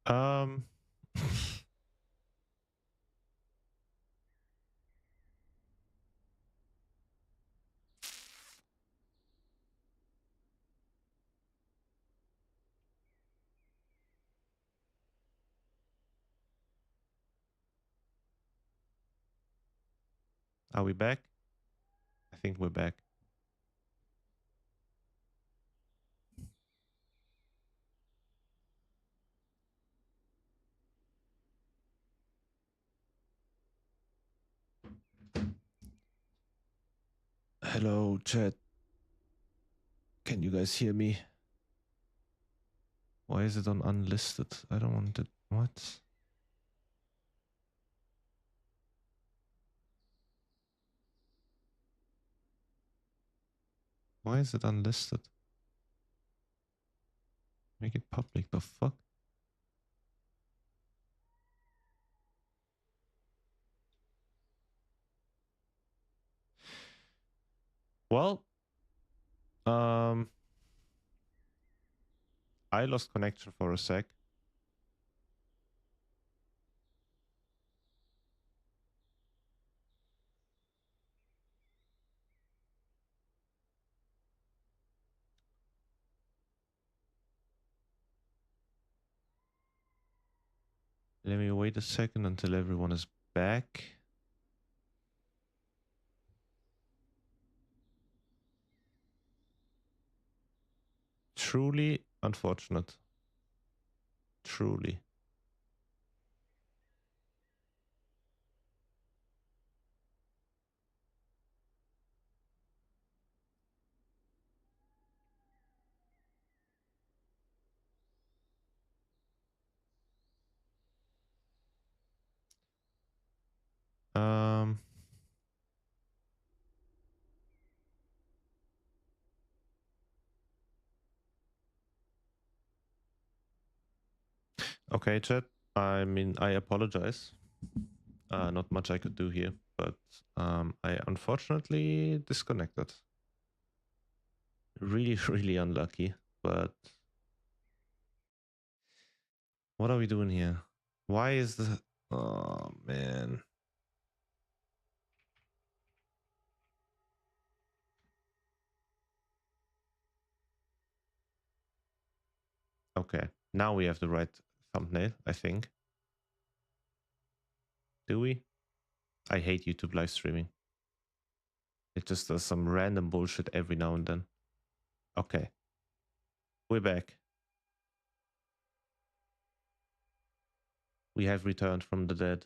Um, are we back? I think we're back. Hello, chat. Can you guys hear me? Why is it on unlisted? I don't want it. What? Why is it unlisted? Make it public. The fuck? Well, I lost connection for a sec. Let me wait a second until everyone is back. Truly unfortunate. Truly. Um, okay, chat. I mean, I apologize. Not much I could do here, but I unfortunately disconnected. Really, really unlucky, but what are we doing here? Why is the... Oh, man. Okay, now we have the right thumbnail, I think. Do we? I hate YouTube live streaming. It just does some random bullshit every now and then. Okay. We're back. We have returned from the dead.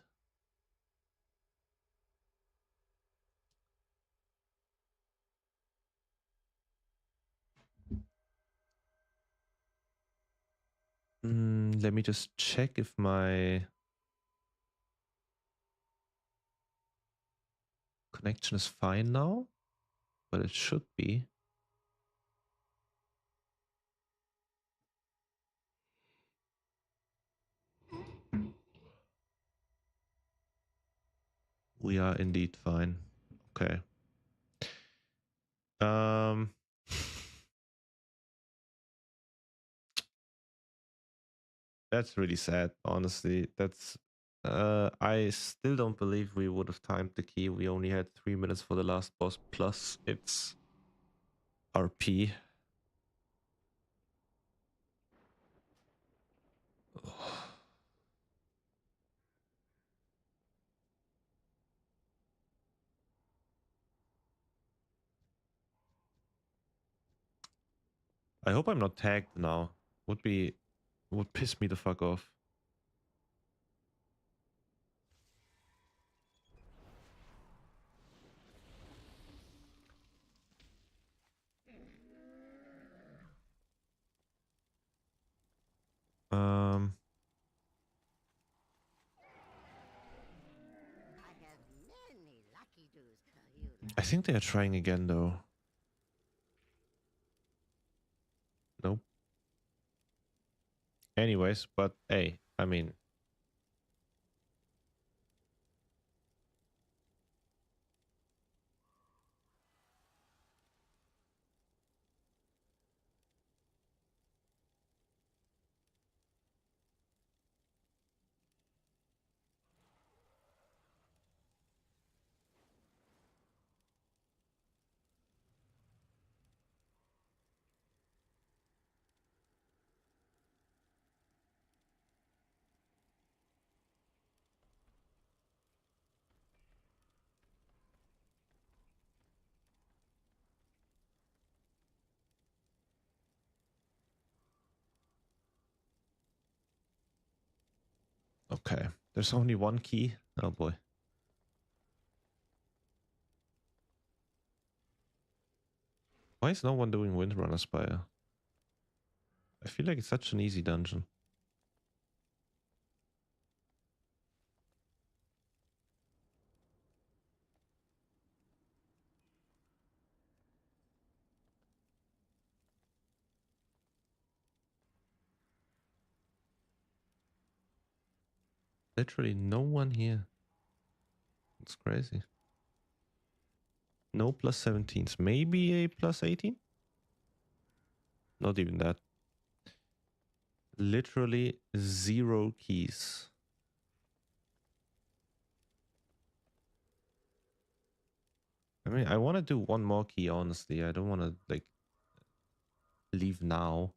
Let me just check if my connection is fine now. But it should be. We are indeed fine. Okay. That's really sad, honestly. That's I still don't believe we would have timed the key. We only had 3 minutes for the last boss, plus it's RP. I hope I'm not tagged now. Would piss me the fuck off. I think they are trying again though. Nope. Anyways, but hey, I mean, Okay, there's only one key. Oh boy. Why is no one doing Windrunner Spire? I feel like it's such an easy dungeon. Literally no one here. It's crazy. No plus 17s. Maybe a plus 18? Not even that. Literally 0 keys. I mean, I want to do one more key, honestly. I don't want to, like, leave now.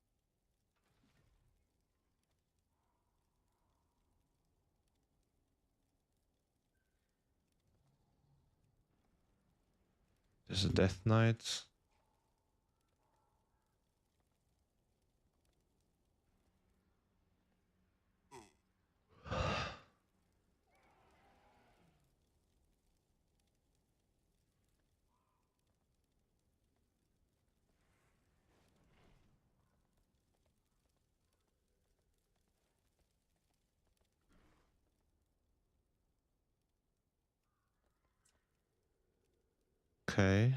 There's a Death Knight. Okay.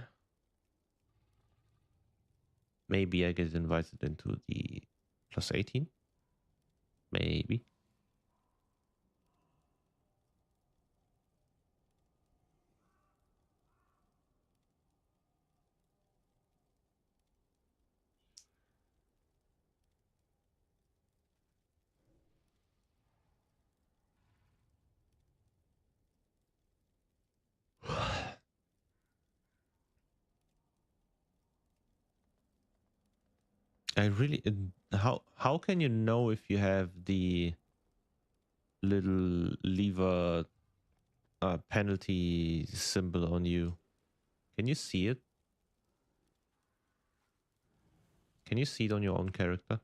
Maybe I get invited into the plus 18. Maybe. I really how can you know if you have the little lever penalty symbol on you? Can you see it? Can you see it on your own character?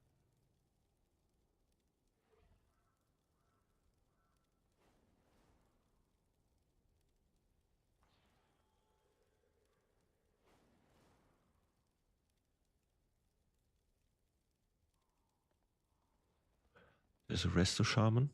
There's a resto shaman.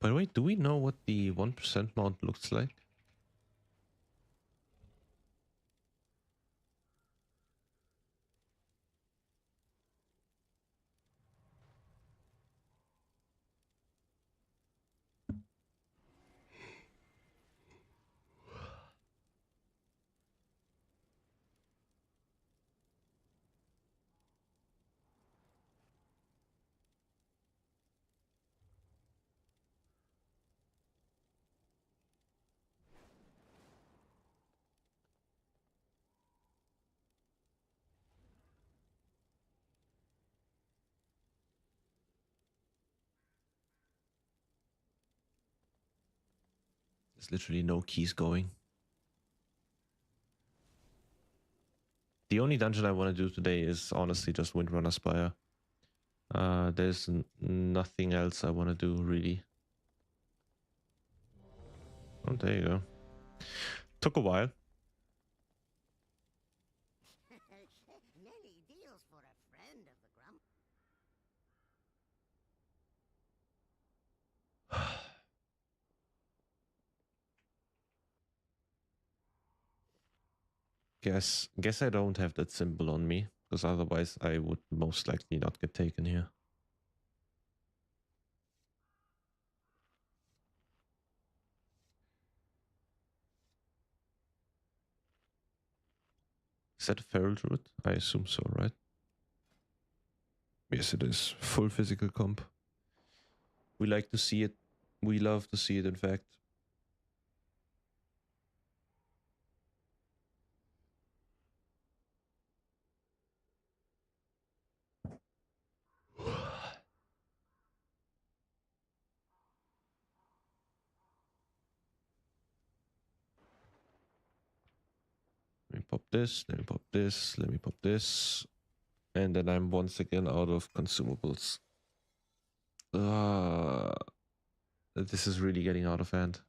By the way, do we know what the 1% mount looks like? There's literally no keys going. The only dungeon I want to do today is honestly just Windrunner Spire. There's nothing else I want to do really. Oh, there you go. Took a while. Guess I don't have that symbol on me, because otherwise I would most likely not get taken here. Is that a feral druid? I assume so, right? Yes, it is. Full physical comp. We like to see it. We love to see it, in fact. pop this, let me pop this, let me pop this. And then I'm once again out of consumables. This is really getting out of hand.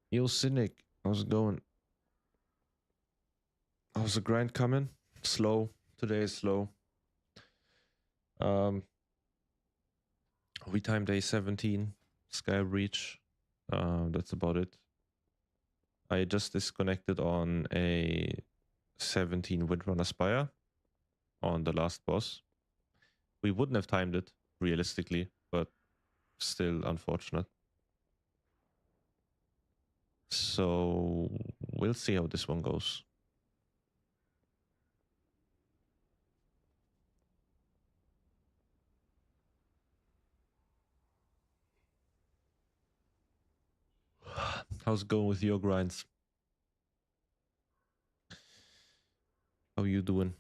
Yo, Cynic, how's it going? How's the grind coming? Slow. Today is slow. We timed day 17, Sky Breach. That's about it. I just disconnected on a 17 Windrunner Spire on the last boss. We wouldn't have timed it, realistically, but still unfortunate. So we'll see how this one goes. How's it going with your grinds? How you doing?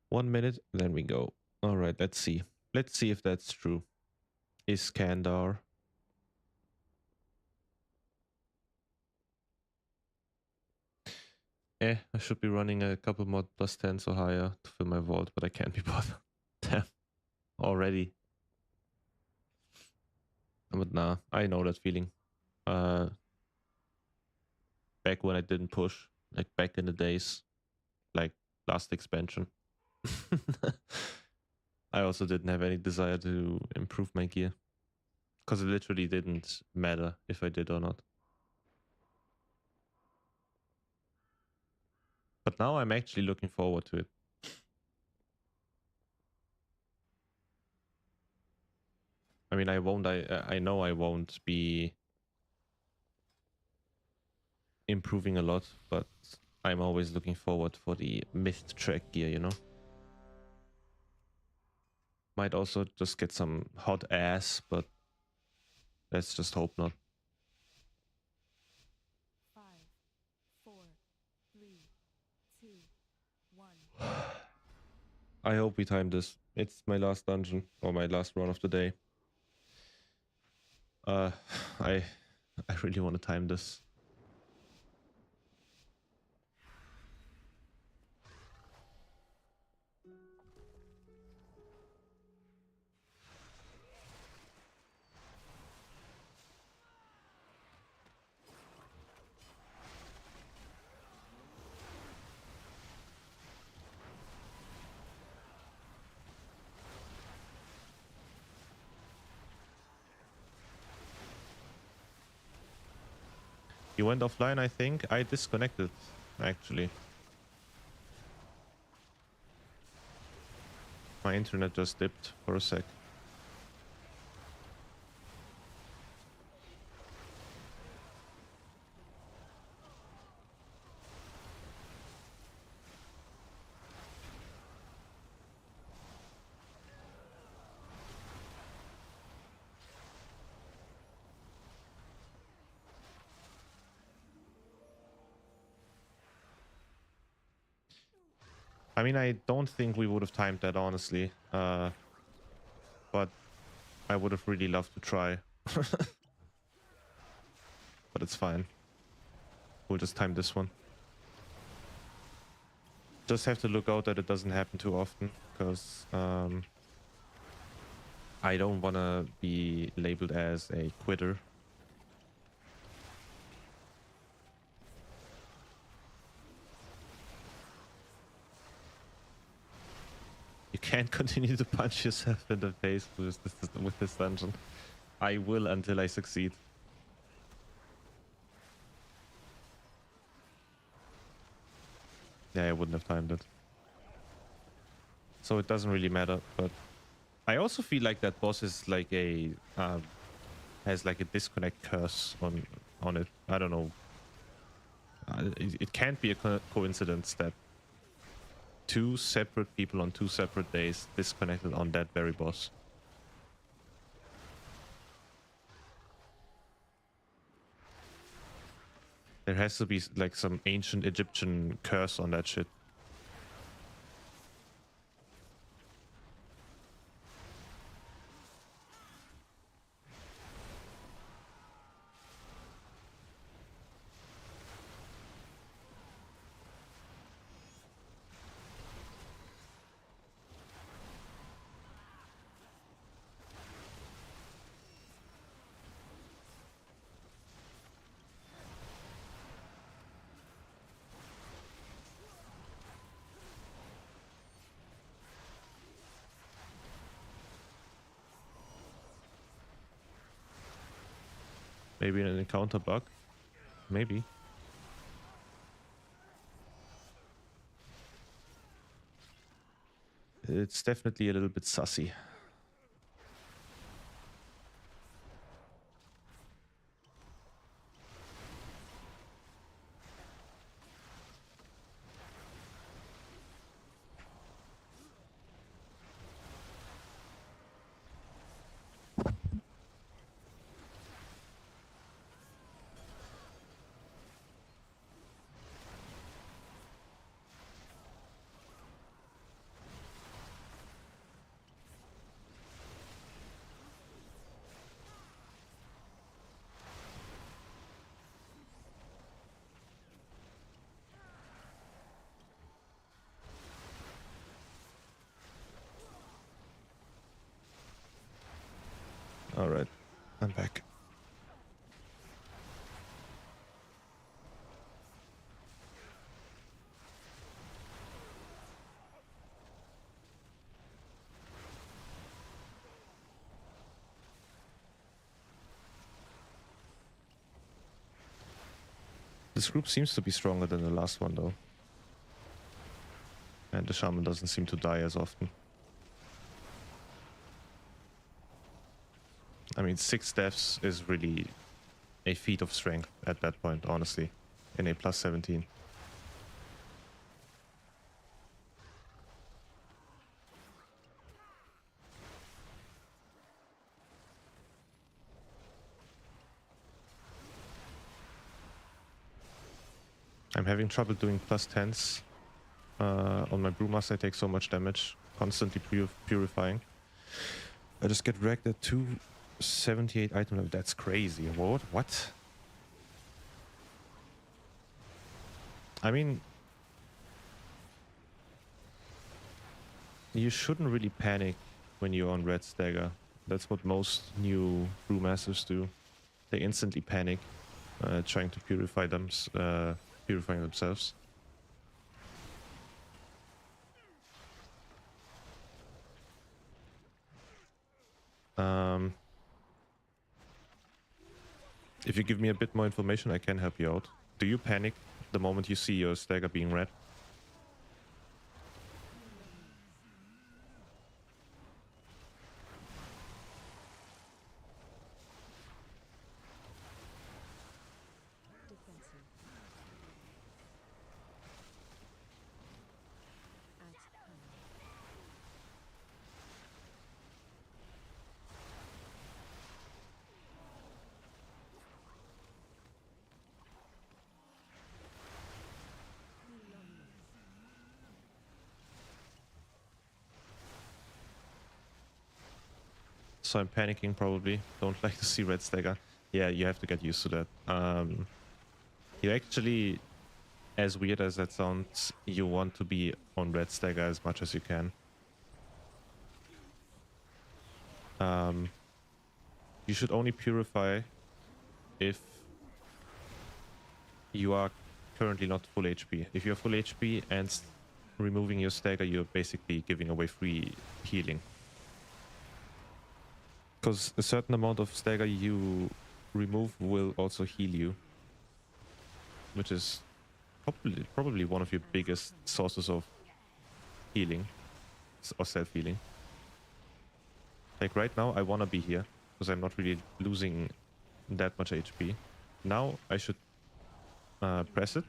One minute, then we go. All right, let's see. Let's see if that's true. Iskandar. I should be running a couple more +10s or higher to fill my vault, but I can't be bothered. Damn. Already. But nah, I know that feeling. Back when I didn't push, like back in the days, like last expansion. I also didn't have any desire to improve my gear. Because it literally didn't matter if I did or not. But now I'm actually looking forward to it. I mean, I know I won't be improving a lot, but I'm always looking forward for the mist track gear, you know? Might also just get some hot ass, but let's just hope not. 5, 4, 3, 2, 1. I hope we time this. It's my last dungeon, or my last run of the day. I really want to time this. You went offline, I think. I disconnected, actually. My internet just dipped for a sec. I mean, I don't think we would have timed that, honestly. But I would have really loved to try. But it's fine. We'll just time this one. Just have to look out that it doesn't happen too often, because I don't want to be labeled as a quitter. You can't continue to punch yourself in the face with this dungeon. I will until I succeed. Yeah, I wouldn't have timed it. So it doesn't really matter, but I also feel like that boss is like a has like a disconnect curse on it. I don't know. It can't be a coincidence that two separate people on two separate days disconnected on that very boss. There has to be like some ancient Egyptian curse on that shit. Maybe an encounter bug. Maybe. It's definitely a little bit sussy. All right, I'm back. This group seems to be stronger than the last one, though. And the shaman doesn't seem to die as often. I mean, 6 deaths is really a feat of strength at that point, honestly, in a plus 17. I'm having trouble doing plus 10s. On my Brewmaster, I take so much damage, constantly purifying. I just get wrecked at 278 item level. That's crazy. What? I mean, you shouldn't really panic when you're on Red Stagger. That's what most new Brewmasters do. They instantly panic, trying to purifying themselves. If you give me a bit more information, I can help you out. Do you panic the moment you see your stagger being red? Defensive. At hand. So I'm panicking probably. Don't like to see red stagger. Yeah, you have to get used to that. You actually, as weird as that sounds, you want to be on red stagger as much as you can. You should only purify if you are currently not full HP. If you're full HP and removing your stagger, you're basically giving away free healing. Because a certain amount of stagger you remove will also heal you, which is probably one of your biggest sources of healing or self-healing. Like right now, I want to be here because I'm not really losing that much HP. Now I should press it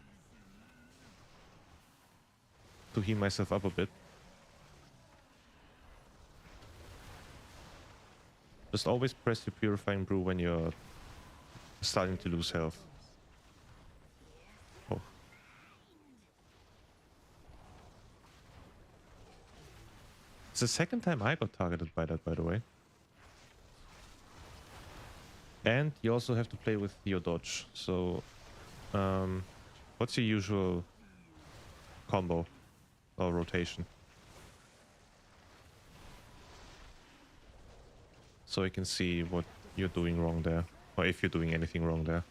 to heal myself up a bit. Just always press your Purifying Brew when you're starting to lose health. Oh. It's the second time I got targeted by that, by the way. And you also have to play with your dodge. So, what's your usual combo or rotation? So I can see what you're doing wrong there, or if you're doing anything wrong there.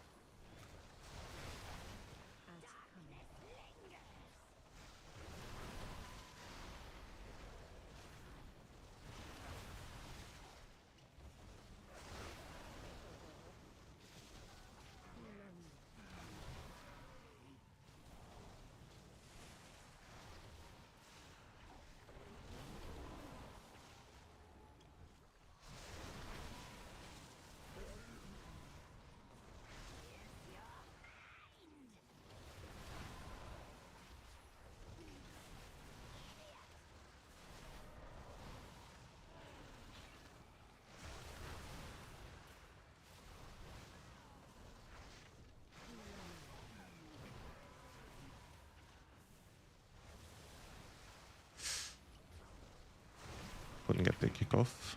Couldn't get the kickoff.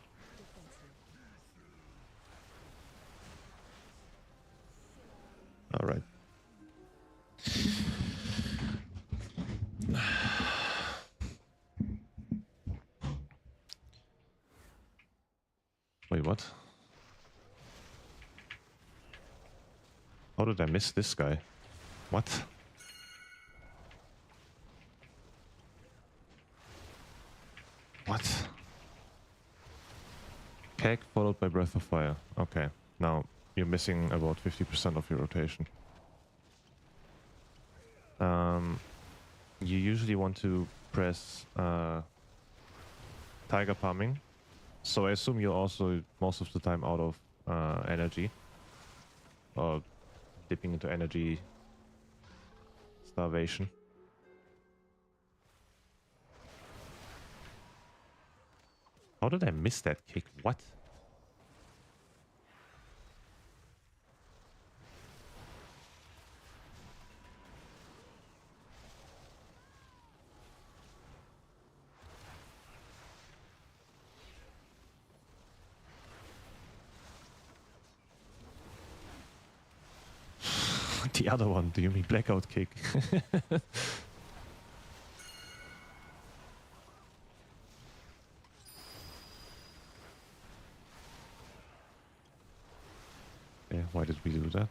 All right. Wait, what? How did I miss this guy? What? What? Keg followed by Breath of Fire. Okay, now you're missing about 50% of your rotation. You usually want to press Tiger Palming. So I assume you're also most of the time out of energy. Or dipping into energy starvation. How did I miss that kick? What? The other one, do you mean blackout kick? Yeah, why did we do that?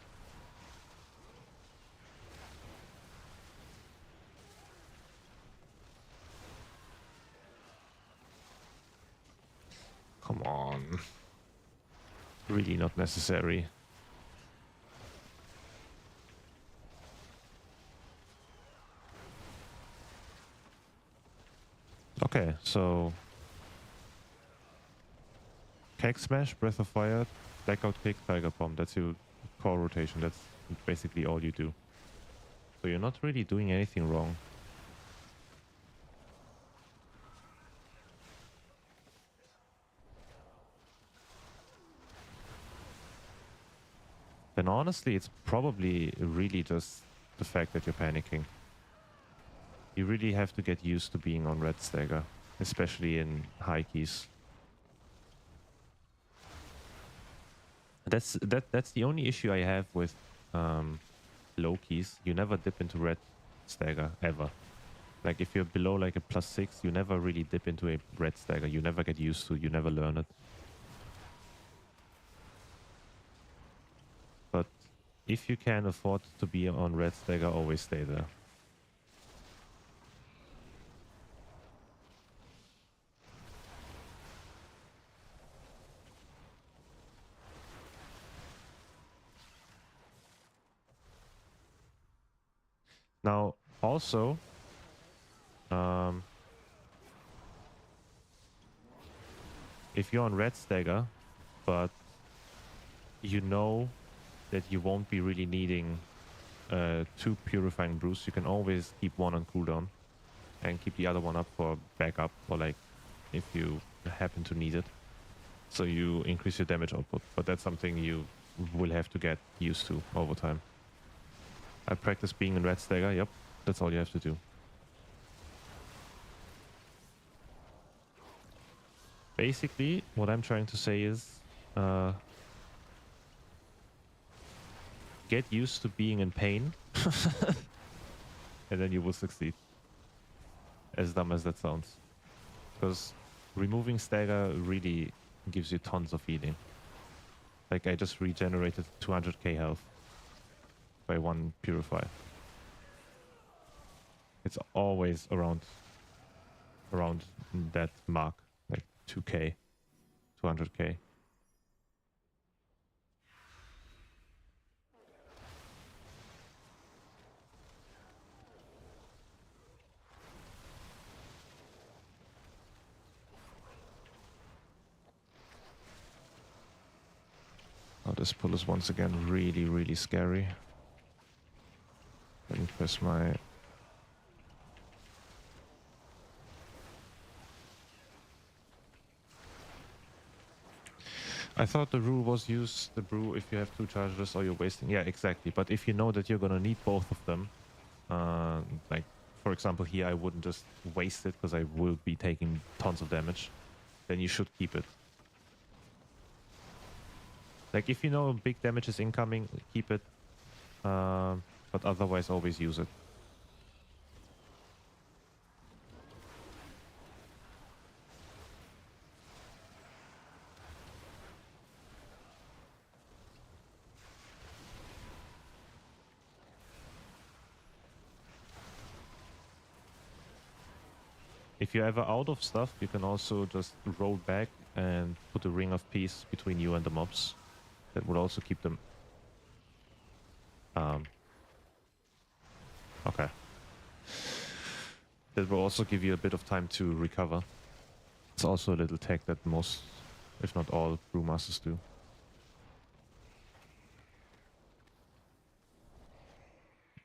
Come on. Really not necessary. Okay, so Keg Smash, Breath of Fire, Blackout Kick, Tiger Bomb. That's your core rotation. That's basically all you do. So you're not really doing anything wrong. Then honestly, it's probably really just the fact that you're panicking. You really have to get used to being on red stagger, especially in high keys. That's the only issue I have with low keys. You never dip into red stagger ever. Like if you're below like a +6, you never really dip into a red stagger. You never get used to. You never learn it. But if you can afford to be on red stagger, always stay there. Now, also, if you're on red stagger, but you know that you won't be really needing 2 purifying brews, you can always keep one on cooldown and keep the other one up for backup, or like if you happen to need it. So you increase your damage output, but that's something you will have to get used to over time. I practice being in red stagger. Yep, that's all you have to do. Basically, what I'm trying to say is get used to being in pain and then you will succeed. As dumb as that sounds. Because removing stagger really gives you tons of healing. Like I just regenerated 200k health by 1 purify. It's always around that mark, like 2k, 200k. Oh, this pull is once again really, really scary. Let me press my... I thought the rule was use the brew if you have 2 charges or you're wasting. Yeah, exactly. But if you know that you're gonna need both of them, like for example here, I wouldn't just waste it because I will be taking tons of damage. Then you should keep it. Like if you know big damage is incoming, keep it. But otherwise, always use it. If you're ever out of stuff, you can also just roll back and put a ring of peace between you and the mobs. That would also keep them... Okay. That will also give you a bit of time to recover. It's also a little tech that most, if not all, Brewmasters do.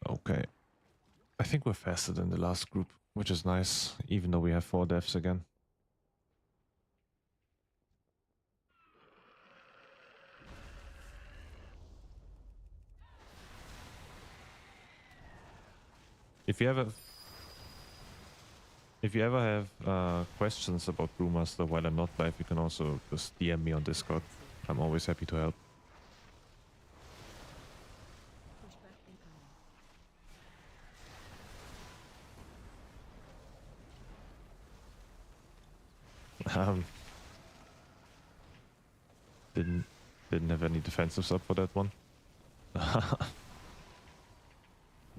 Okay. I think we're faster than the last group, which is nice, even though we have 4 deaths again. If you ever have questions about Brewmaster while I'm not live, you can also just DM me on Discord. I'm always happy to help. Didn't have any defensives up for that one.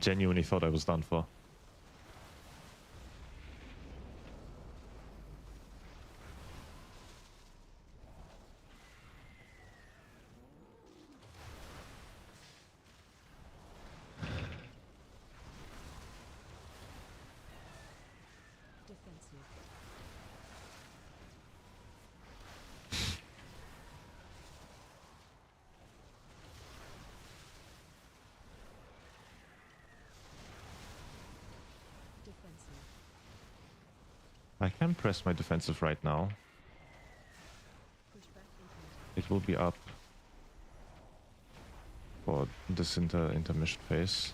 Genuinely thought I was done for. I can press my defensive right now. It will be up for this intermission phase.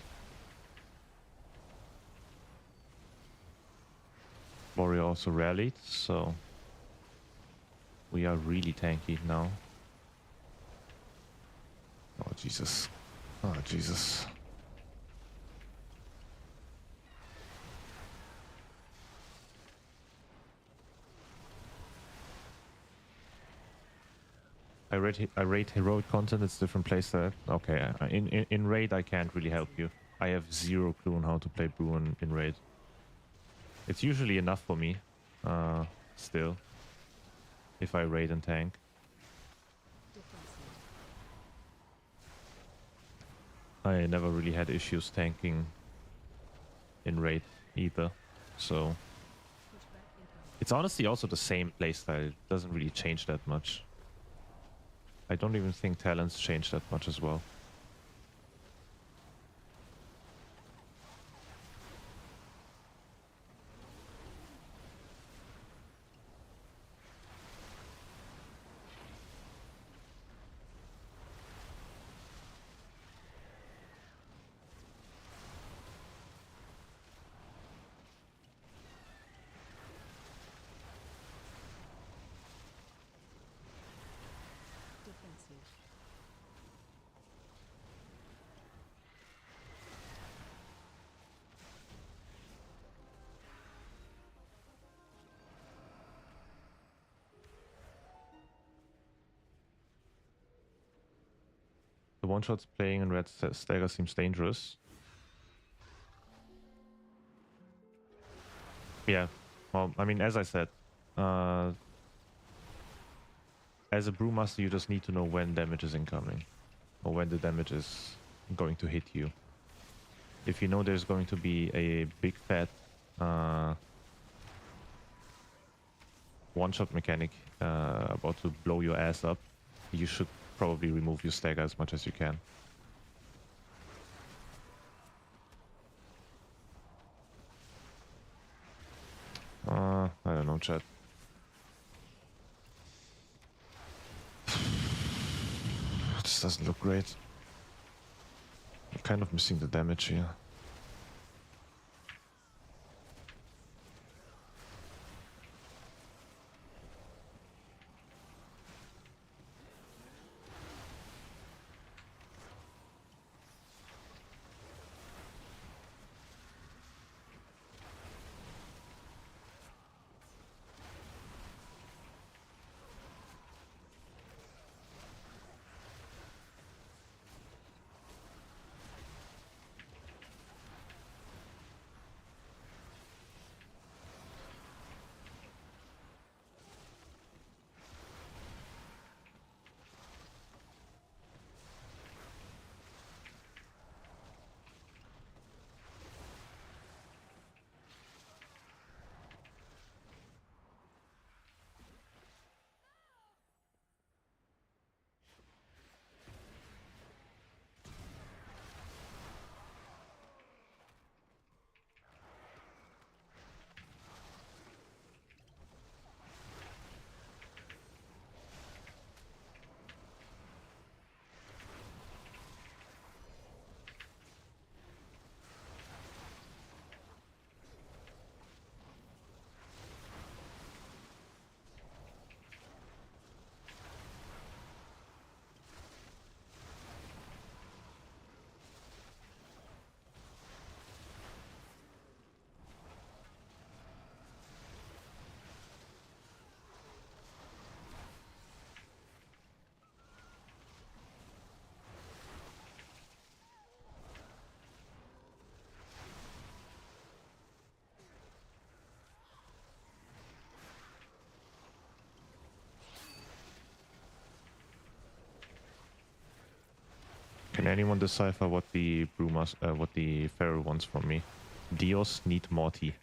Warrior also rallied, so we are really tanky now. Oh Jesus. Oh Jesus. I rate heroic content. It's different playstyle. Okay, in raid I can't really help you. I have 0 clue on how to play brew in raid. It's usually enough for me. Still, if I raid and tank. I never really had issues tanking in raid either. So Pushback incoming. it's honestly also the same playstyle. It doesn't really change that much. I don't even think talents change that much as well. Defensive. The one shots playing in red stagger seems dangerous. Yeah, well, I mean, as I said, as a Brewmaster, you just need to know when damage is incoming, or when the damage is going to hit you. If you know there's going to be a big fat one-shot mechanic about to blow your ass up, you should probably remove your stagger as much as you can. I don't know, chat. This doesn't look great. I'm kind of missing the damage here. Can anyone decipher what the what the Pharaoh wants from me? Dios need Morty.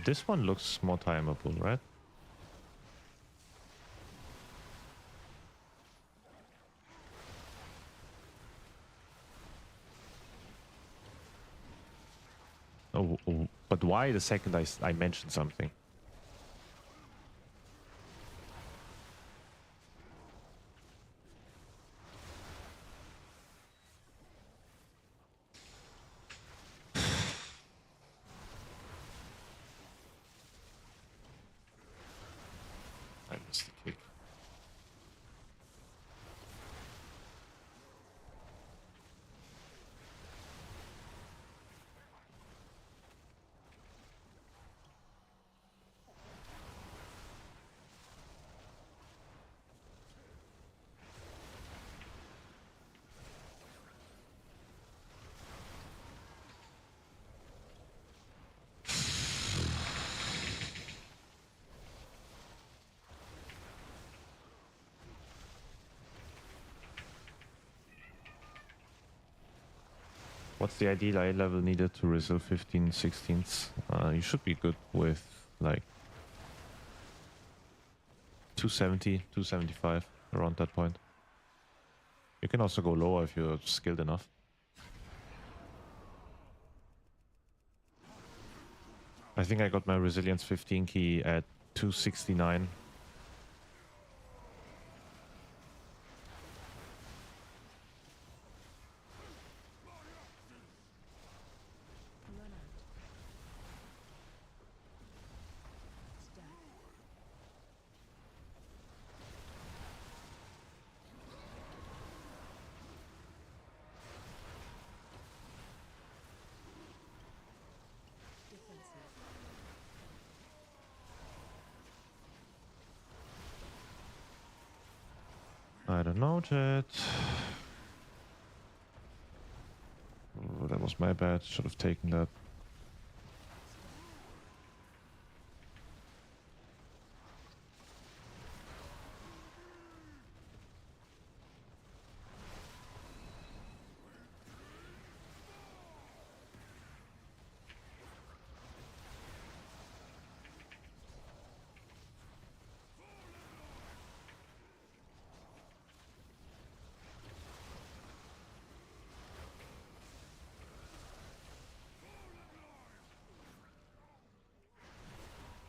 This one looks more timeable, right? Oh, but why the second I mentioned something? That's the kick. What's the ideal eye level needed to result 15, 16s? You should be good with like 270, 275, around that point. You can also go lower if you're skilled enough. I think I got my resilience 15 key at 269. Run out. Stack. Defensive. I don't know, chat. Oh, that was my bad. Should have taken that.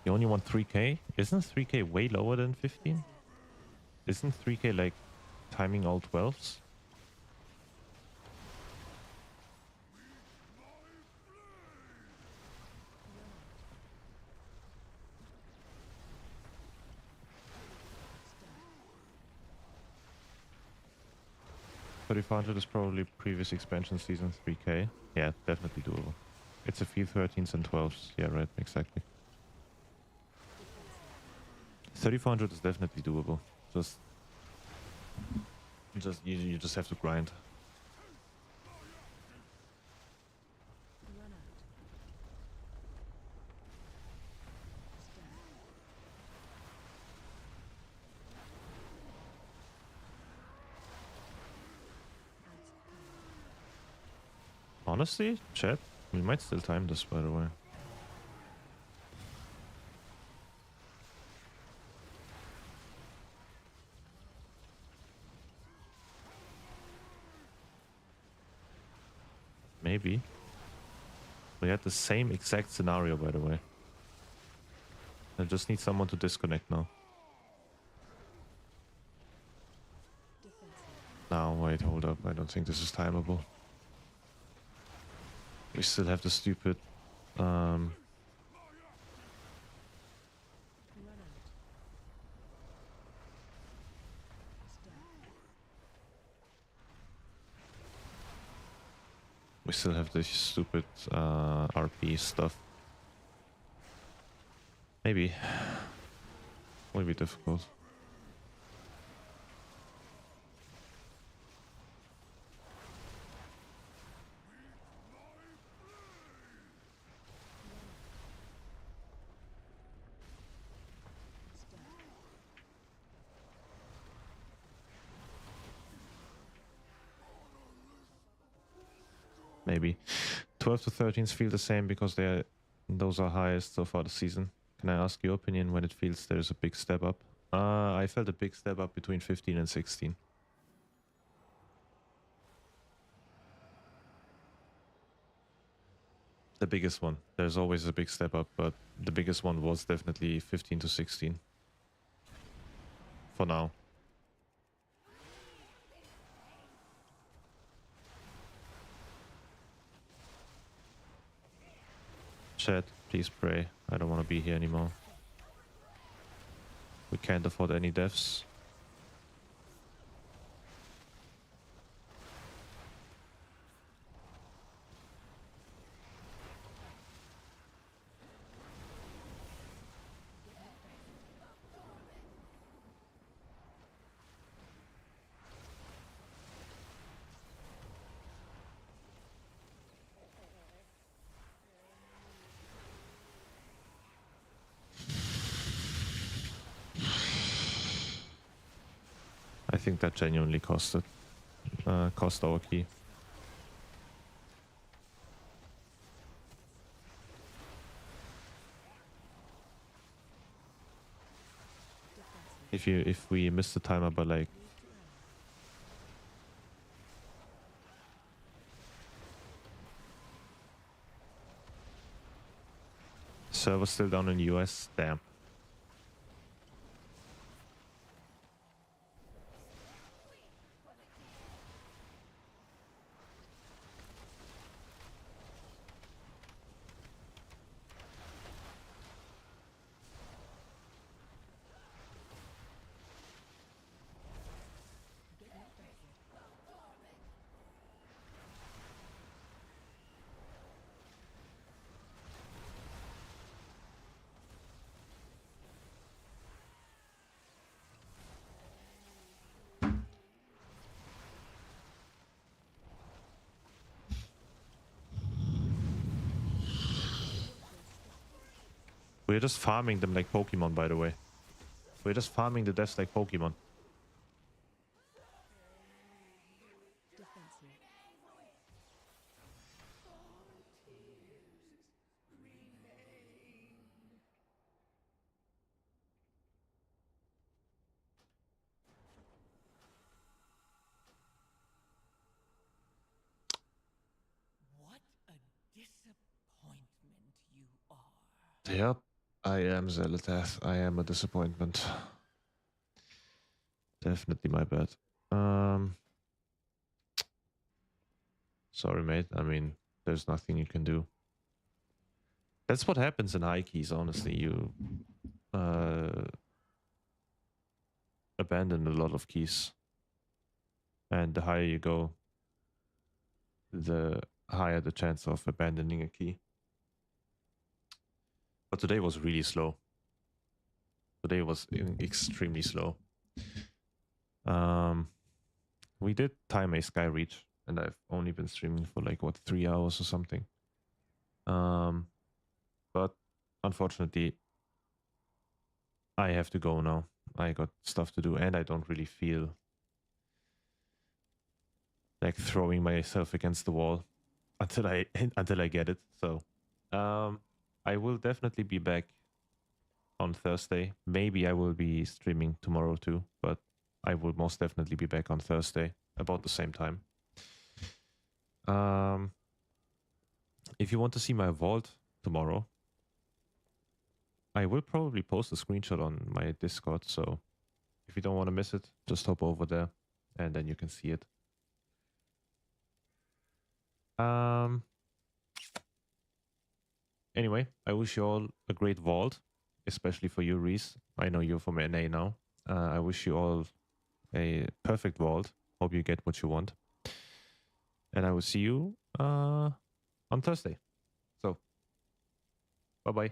You only want 3k? Isn't 3k way lower than 15? Isn't 3k like timing all 12s? Run out. Stack. 3500 is probably previous expansion season 3k. Yeah, definitely doable. It's a few 13s and 12s. Yeah, right, exactly. 3400 is definitely doable. Just you just have to grind. Run out. Stack. Adds power. Honestly, chat, we might still time this, by the way. Maybe. We had the same exact scenario, by the way. I just need someone to disconnect now. Defensive. Now, wait, hold up. I don't think this is timeable. We still have the stupid... Run out. Stack. we still have this stupid RP stuff. Maybe. Will be difficult. Stack. Maybe. 12 to 13s feel the same because those are highest so far this season. Can I ask your opinion when it feels there's a big step up? I felt a big step up between 15 and 16. The biggest one. There's always a big step up, but the biggest one was definitely 15 to 16. For now. Chat, please pray. I don't want to be here anymore. We can't afford any deaths. I think that genuinely cost our key. Defensive. If we miss the timer by like Withdrawn. server still down in the US, damn. We're just farming them like Pokemon, by the way. We're just farming the deaths like Pokemon. Defensive. What a disappointment you are. Yep, I am Zelatath. I am a disappointment. Definitely my bad. Sorry, mate. I mean, there's nothing you can do. That's what happens in high keys, honestly. You abandon a lot of keys. And the higher you go, the higher the chance of abandoning a key. But today was really slow. Today was extremely slow. We did time a sky reach, and I've only been streaming for like what 3 hours or something. But unfortunately, I have to go now. I got stuff to do, and I don't really feel like throwing myself against the wall until I get it. So, I will definitely be back on Thursday. Maybe I will be streaming tomorrow too, but I will most definitely be back on Thursday about the same time. If you want to see my vault tomorrow, I will probably post a screenshot on my Discord. So if you don't want to miss it, just hop over there and then you can see it. Anyway, I wish you all a great vault, especially for you, Reese. I know you're from NA now. I wish you all a perfect vault. Hope you get what you want. And I will see you on Thursday. So, bye-bye.